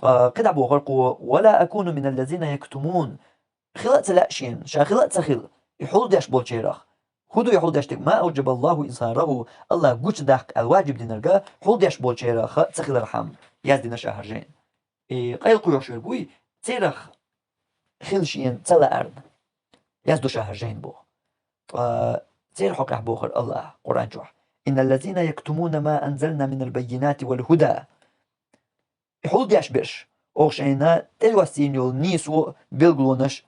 قد بوغرقو ولا أكون من الذين يكتمون خلقت لأشين شا خلقت سخل يحول داش بولشيرخ هدو يحول داش ما أوجب الله إظهاره الله قوش داك الواجب دينرقا حول داش بولشيرخ تسخل الرحم ياز دينا شهرجين قيل قيوش بوي تيرخ خلشين تلا أرن ياز دو شهرجين بو تير حق بوخر الله قرآن جوح إن الذين يكتمون ما أنزلنا من البينات والهدى يحول داش بش أوشينا تلوسين يول نيسو بيلغلونش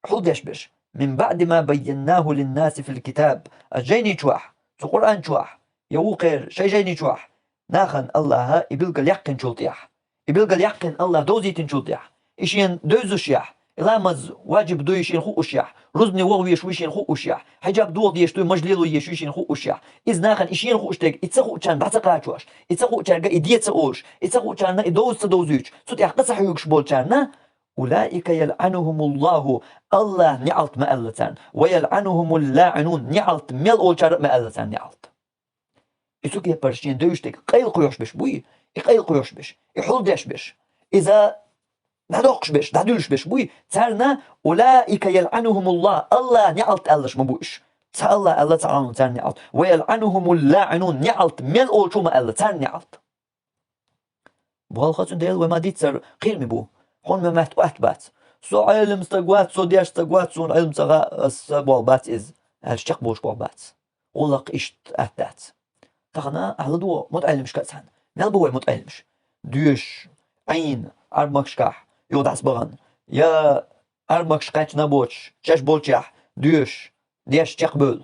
حول داش بش من بعد ما بيناه للناس في الكتاب الجيني جوح في القرآن جوح يوقر شي جيني جوح ناخن الله يبلغ اليقين جولتيح يبلغ اليقين الله دوزيتين جولتيح إشين دوزوشيح إلامز واجب دو يشين خو أشيح رزني وغو يشويشين خو أشيح حجاب دوغ يشتوي مجليلو يشويشين خو أشيح إذ ناخن إشين خو أشتك إتسخو أشان بعتقا جوش إتسخو أشان إديت سأوش إتسخو أشان إدوز سدوزيش سوت يحقصح يوكش بولشان أولئك يلعنهم الله الله نعلت مألتان ويلعنهم اللاعنون نعلت ميل أولشار مألتان نعلت إسوك يبرشين دوشتك قيل قيوش بش بوي قيل قيوش بش يحول داش بش إذا دادوقش بش دادولش بش بوي تارنا أولئك يلعنهم الله الله نعلت ألش مبوش تالله الله تعالى تار نعلت ويلعنهم اللاعنون نعلت ميل أولشو مألتان نعلت بوالخاتون ديل وما ديتر قيل مبو هون ما مات بات سو علم استقوات سو دياش استقوات سو علم تغا بول بات إز هالشق بوش بول بات ولق إشت أتات تغنا أهل دو متعلمش كاتسان نلبوي متعلمش ديش عين أرمكشكح يودعس بغن يا أرمكشكاش نبوش شاش بولشح ديش ديش تقبل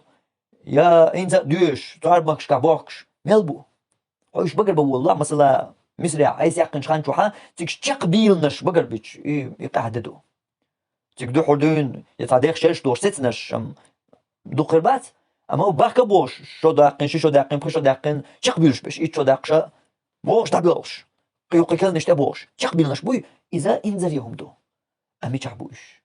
يا إنزا ديش تو أرمكشكح بوكش نلبو هوش بقر بوالله مثلا مصري عايز يقن شخان شوحا تيك بيلنش بقر بيش يقعددو تيك دو حردون يتعديق شرش دور ستنش دو قربات اما هو باكا بوش شو داقن شو داقن بخشو داقن تيك بيلش بيش ايت شو داقشا بوش دابلوش قيوقي كلنش تبوش تيك بيلنش بوي إذا إنزر يهم دو أمي تحبوش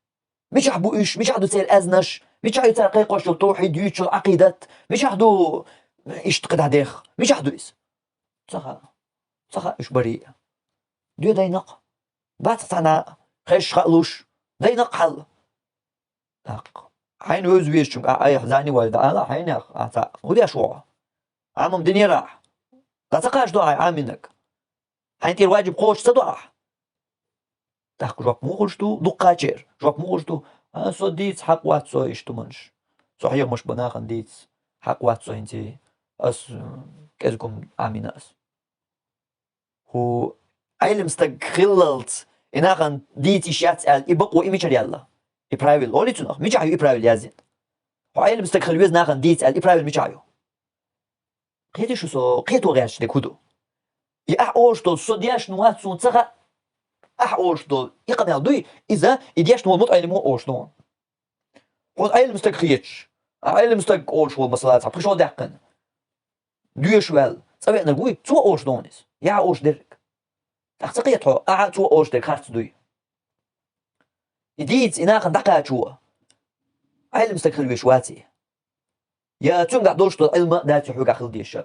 مش حبوش مش عدو تسير أزنش مش عدو تسير قيقوش التوحيد يوتش العقيدة مش عدو اشتقد عديخ مش عدو إس صخا إيش بريء ديو دينق بات تانا خش خلوش دينق حل أق حين وزويش شو أي حزاني والد أنا حين أتا ودي أشوع عمم دنيا راح لا تقاش دعاء عامنك حين تير واجب قوش تدعى تاخ جواب موغشتو دقاتير جواب موغشتو سو ديت حق وات سو إيش تمنش صحيح مش بناخن ديت حق وات سو إنتي أس كذكم عامناس هو علم استقللت إناخن ديتي شات ال يبقوا إيميشر يلا إبرايل أولي تناخ ميجايو إبرايل يازين هو علم استقل ويز ناخن ديت ال إبرايل ميجايو قيتي شو سو قيتو غيرش دكودو يأحوش دول سو دياش نوات سون تسغى أحوش دول يقنع دوي إذا إدياش نوال مطعلم هو أوش نوال هو علم استقليتش علم استق أوش هو مسألة بخشو دقن دويش وال سوي نقول تو أوش دونيس يا أوش درك تحتقيت هو تو أوش درك خارج دوي يديت إناخن دقات شو علم استقل بشواتي يا تون قاعد دوش العلم داتي حوق خلديش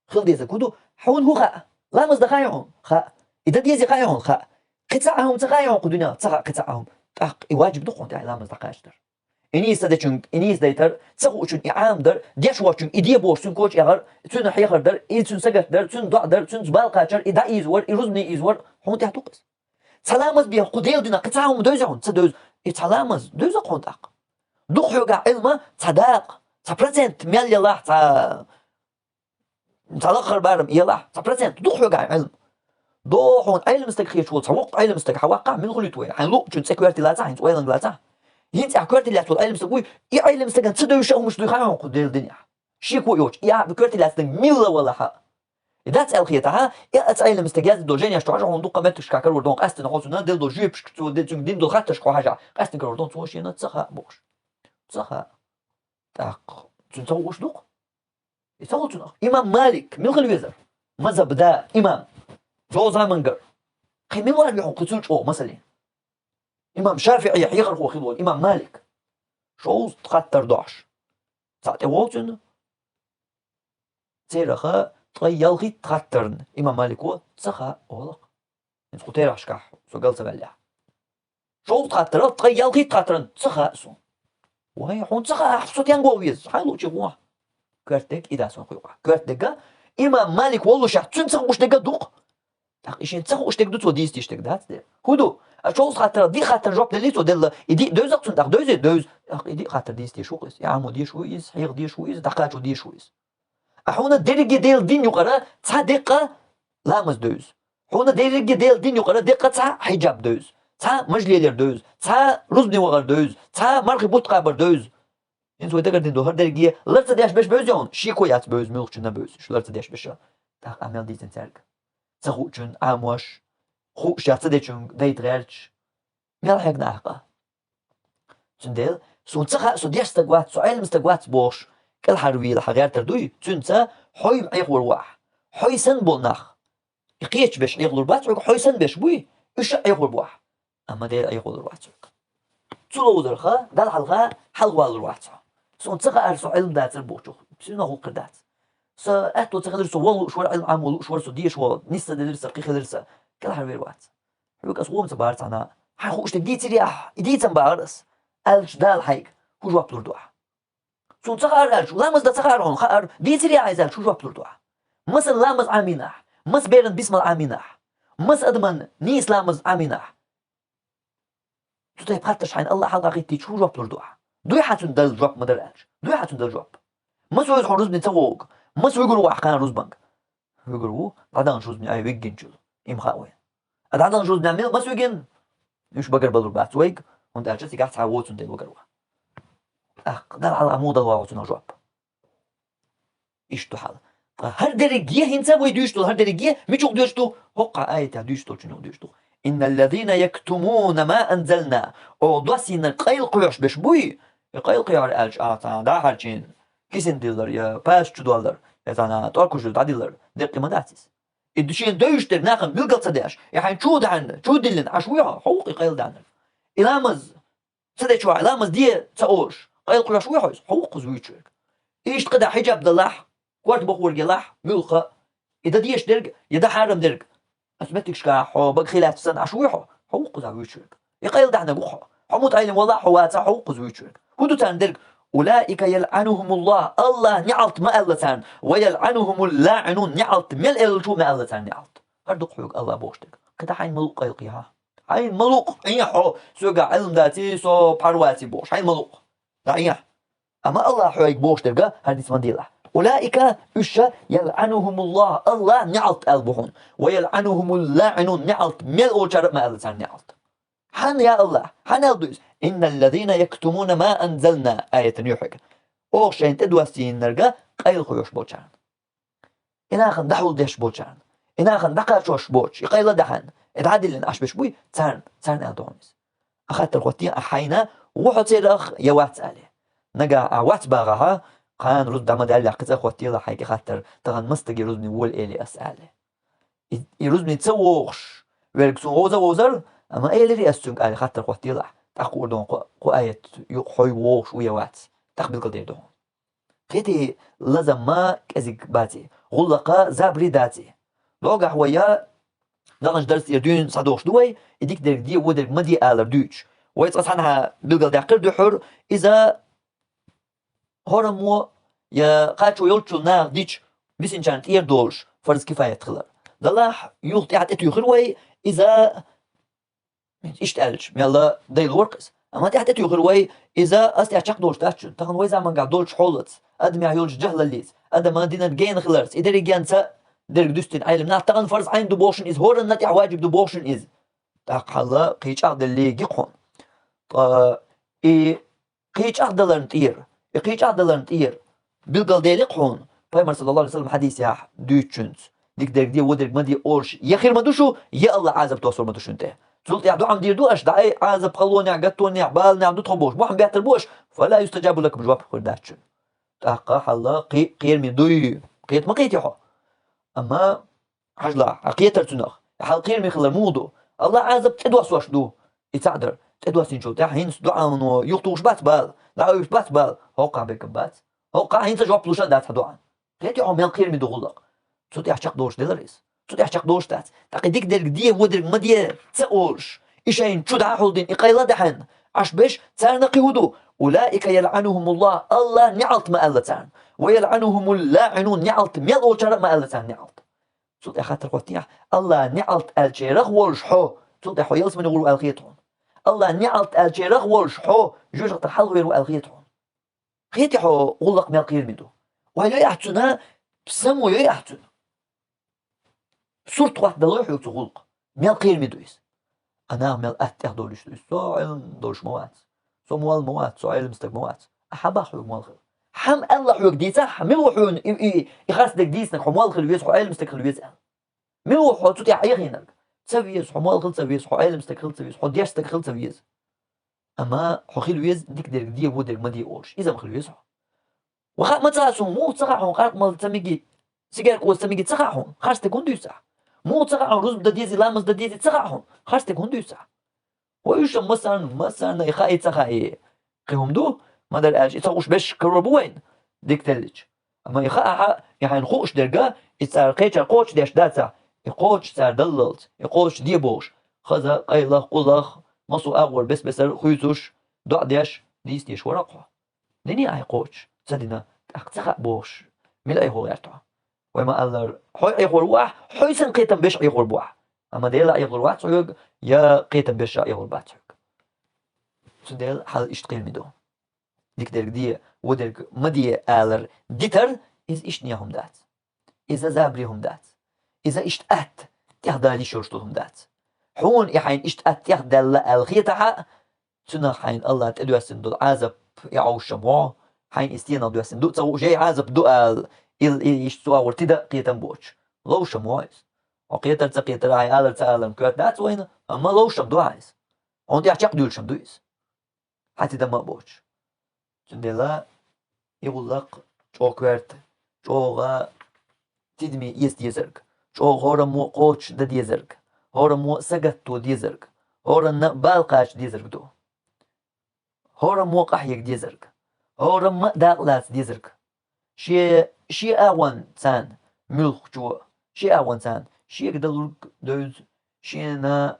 خلديش كودو حون هو خا لا مصدقايهم خا إذا ديزي قايهم خا قطعهم تقايهم قدنا تقع قطعهم واجب دقون تاع لا مصدقاش در إنيس تدشون إنيس ديتر تسوشون إعام در ديش واشون إديه بورسون كوش يغر تون حيخر در إيتون سجت در تون ضع در تون زبال قاشر إدا إيزور إيروزني إيزور حون تحتوقس سلامز بيه قديل دينا قطعهم دوزعون تدوز سلامز دوز قونتاق دوخ يوقع علمه صداق سبرسنت ميل يلا تلاخر بارم يلا سبرسنت دوخ يوقع علم دوحون علم استكخي شو توق علم استك حواقع من غلطوي عن لو جن سكويرتي لا تاع وين لا تاع ينت اكويرتي لا تقول علم استقوي اي علم استك تدو شو مش دخان قدير الدنيا شي كو يوج يا بكويرتي لا تن ميلا ولا ها اذا تالخيتها يا علم استجاز دو جينيا شتو عون دو قمت شكاكر وردون قاست نخوزنا ديل دو جيب شتو دين دو خاتش كو حاجه قاست كردون توشي نتصخا بوش تصخا تاق تنتوش دوق يتوتنا امام مالك من خلويزر مذهب دا امام جوزا منقر قيمين واحد بيحون قتلش أو مثلا إمام شافعي يحيقر هو خلول إمام مالك شوز تخطر داش ساعتي ووتن تيرخا طيالغي تخطرن إمام مالك هو تسخا أولق إنت قتير أشكح سجل سبلع شو تخاطر تغير غير تخاطر تسخاسون وهي حون تسخاس ينقويز حلو تجوا كرتك إذا سون قيوة كرتك إمام مالك والله شح تنسخ وش تقدر دوق إيشين تسخ وش تقدر توديس تيش تقدر هذا هدو شو خاطر دي خاطر جواب اللي تو دل يدي دوز أقصد دق دوز يدي خاطر ديس تيش وقيس يا عمو ديش ويز حيق ديش ويز دقاجو ديش ويز أحونا درجة ديال دين يقرأ تصدق لامز دوز حونا درجة ديال دين يقرأ دقة تصا حجاب دوز تصا مجليلر دوز تصا رزني وغر دوز تصا مرخي بوت قابر دوز إنت ويتقدر دين دو هر درجة لرت ديش بش بوزيون شيكو يات بوز ملك جنا بوز شو لرت ديش بشا تاق عمل ديتن ترق تخو جن عاموش خو شات ديشون ديت غيرش مال حق ناقة جندل سون تخا سو ديش تقوات سو علم تقوات بوش كل حروي الحغير تردوي تنسى حوي معيق ورواح حوي سن بولناخ يقيتش باش عيق وربات حوي سن باش بوي إيش عيق ورواح أما دير عيق وربات تلو درخا دل حلقة حلقة ورواح سون تخا أرسو علم داتر بوشو بسينا هو قردات سأتو تخا درسو والو شوار علم عام والو شوار سو ديش والو نسا درسا قيخ درسا كل حروي روات حويك أسوهم تبارت عنا حيخو اشتك ديت رياح إديتن بارس ألش دال حيق هو جواب لردوح سون تخار أرجو لامز دا تخار هون خار ديتري عايزال شو جواب لردوح مثل لامز عاميناح مس بيرن بسم العاميناح مس أدمن نيس لامز عاميناح تو تايب خاطرش حين الله حلقة غيتي شو جواب لردوح دوي حاتون دال جواب مدر أرج دوي حاتون دال جواب مسو يزحون روز بني تسوق مسو يقولوا واحد كان روز بنك يقولوا عدان شوز بني أي ويجن جل إم خاوين عدان شوز بني مسو يجن يش بقر بلور بات ويج وانت أرجتي قاعد تعوض وانت بقر دل على عمود الواقع جواب إيش تحال هر درجية هنسا ويدوشتو هر درجية ميشوق دوشتو هقع آية دوشتو شنو دوشتو إن الذين يكتمون ما أنزلنا أو دوسين القيل قيوش بشبوي القيل قيار ألش آتا دا هرچين كيسين ديلر يا باش $2 يا تانا تاركوش $1 دي قيمتاتيس الدوشين دوشتر ناخن بيلقل صداش يعني شو دعنا شو دلن عشويها حقوقي قيل دعنا إلامز صداش شو إلامز دي تأوش قيل قيوش ويحوز حقوق زويتشك إيش تقدر حجاب دلاح كوارت بخور جلاح ملقى إذا ديش درج يدا حرم درج أسمتك شكاح بق خلاف سنة عشويحه حقوق زويتشك يقيل دعنا بوحه حموت عيلم والله حواتا حقوق زويتشك هدو تان درج أولئك يلعنهم الله نعلت ما ألتان ويلعنهم اللاعنون نعلت مل إلشو ما ألتان نعلت هردق حقوق الله بوشتك كده حين ملوق يلقيها حين ملوق إيحو سوقع علم داتي سو بارواتي بوش حين ملوق لا إيح أما الله حقوق بوشتك هرديس منديله أولئك يلعنهم الله نعلت ألبهن ويلعنهم اللاعنون نعلت مل أوشر ما ألتان نعلت حن يا الله حن الدوس إن الذين يكتمون ما أنزلنا آية يحق أوشين تدوسين نرجع قيل خوش بوشان إنا خن دحول دش بوشان إنا خن دقا شوش بوش يقيل دحن اتعدل إن أشبش بوي تسان ألدونس أخذت القطيع أحينا وحصيرخ يوات عليه نجا عوات باغها قان رز دم دل قطع قطيع حيك خاطر تغن مستجي رزني وول إلي أسأله يرزني تسوقش ويركسون وزر أما إيه اللي أسجع على خاطر قطيع تقول دون قو آية يحوي ووش ويوات تقبل قدير دون كتي لازم ما كذك باتي غلقة زابري داتي لوجا هويا دانش درس يردون صدوش دوي يديك دي ودر مدي آلر دوش ويتصل عنها بلقل دقر دحر إذا هرمو يا قاتشو يلتشل ناغ ديش بسين كانت إير دولش فرز كفاية تخلر دلاح يلت يعت إتو يخروي إذا إشتالش يلا ديل ورقس أما تحت إتو يخروي إذا أستي أشاق دولش تاشن تخن ويزا من قاعد دولش حولت أدم يعيولش جهل الليز أدم ما دينا جين خلرت إدري جانسا درك دوستين عيلم ناح تغن فرز عين دوبوشن إز هورن نتيح واجب دوبوشن إز تاق حلا قيش أغد اللي جيقون قيش أغد لرن تير قيش أغد لرن تير بلقل ديلي قون بايمر صلى الله عليه وسلم حديث ياح دوتشنز ديك درك دي ودرك ما دي أورش يا خير ما دوشو يا الله عازب توصل ما دوشو انتهي زلت يعدو عم دير دوش دعي عازب قلوني عقدتوني عبالني عم تخبوش مو عم بيعتر بوش فلا يستجاب لك بجواب خير داتشن تاق حلا قير من دوي قيت ما قيت يحو أما حجلا عقية ترتنخ حال قير من خلال مودو الله عازب تدوس واش دو يتعدر تدوس نشو تاع هينس دعاء منو يخطوش بات بال لا يش بات بال هوقع بك بات هوقع هينس جواب لوش دات دعاء قيت يحو من قير من دغلق صوت يحشق دوش دلريس صدق أحشق دوشتات تقديك درك دي ودرك ما دي تأورش إشين شو دعا حولدين إقايلا دحن عش بيش تارنا قيودو أولئك يلعنهم الله الله نعلت ما ألتان ويلعنهم اللاعنون نعلت ميل أوشارة ما ألتان نعلت صدق خاطر قوتيح الله نعلت الجيرخ والشحو صدق حو يلس من يقولوا الخيطهم الله نعلت الجيرخ والشحو جوج تحل ويرو الخيطهم خيتي حو قولك ميل قير مدو وهي يحتنا بسمو يحتنا صورت واحدة الله يحيو تغلق ميل قير مدويس أنا ميل أتح دولش دويس سو علم دولش موات سو موال موات سو علم استك موات أحبا حيو موال خير حم الله حيو جديسة حملو حيو يخاص دك ديسنك حو موال خير ويس حو علم استك خير ويس ملو حو تطيع عيخينك تسويس حو موال خير تسويس حو علم استك خير تسويس حو دياش استك خير تسويس أما حو خير ويس ديك درك دي ودرك ما دي أورش إذا ما خير ويس وخا ما تساسون مو تسقعهم قارق مال تميجي سيجار قوس تميجي تسقعهم خاص تكون دويسة مو تسقعهم روز بدا ديزي لامز دا ديزي تسقعهم خاص تكون دويسة ويشم مثلا يخاي تسقعي قيهم دو ما دار اج يتسقوش باش كربوين ديك تلج اما يخا يعني خوش درجة يتسرقيش قوش داش داتا يقوش تار دللت يقوش ديبوش خذا قيله قلخ مصو اغور بس خويتوش دع داش ديش ورقه دني اي قوش سدنا اقتقع بوش ملا اي هو يرتع وما الله حي اي واح حي سن قيتم باش اي بوح اما ديلا اي واح صيغ يا قيتم باش اي باتك سدل حال اشتقيل ميدو ديك درك دي ودرك مدي آلر ديتر إز إشنيهم دات إذا زابريهم دات إذا إشتأت تهدالي شورشتهم دات حون إحين إشتأت تهدال الخيطة سنة حين الله تدوسن دول عازب يعوش مو حين استينا دوسن دو تسو جاي عازب دو يشتوا ورتدا قيتن بوش لو شموايز وقيتن تقيت راعي آلر تآلر كوات دات وين أما لو شم دو عايز عندي يحتاق دول شم دويز حتى ده ما بوش جندلا يقول لك شوكرت شوغا تدمي يس ديزرك شو هورا مو قوش دا ديزرك هورا مو سقطو ديزرك هورا بالقاش ديزرك دو هورا مو قحيك ديزرك هورا ما داقلات ديزرك شي اوان تان ملخ جو شي اوان تان شي يقدر دوز شي نا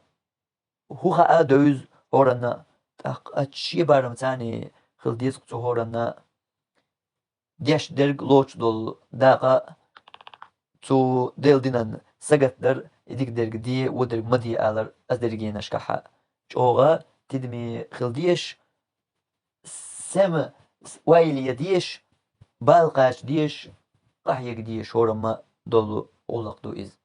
هوخا دوز هورا نا شي بارم تاني خل ديزك تو هورا نا ديش درك لوش دول داقا تو ديل دينان سقط در يديك درك دي ودرك مدي آلر از درجين اشكحا جوغا تدمي خل ديش سم وايلي ديش بالقاش ديش قحيك ديش هورما دولو أولق دو إز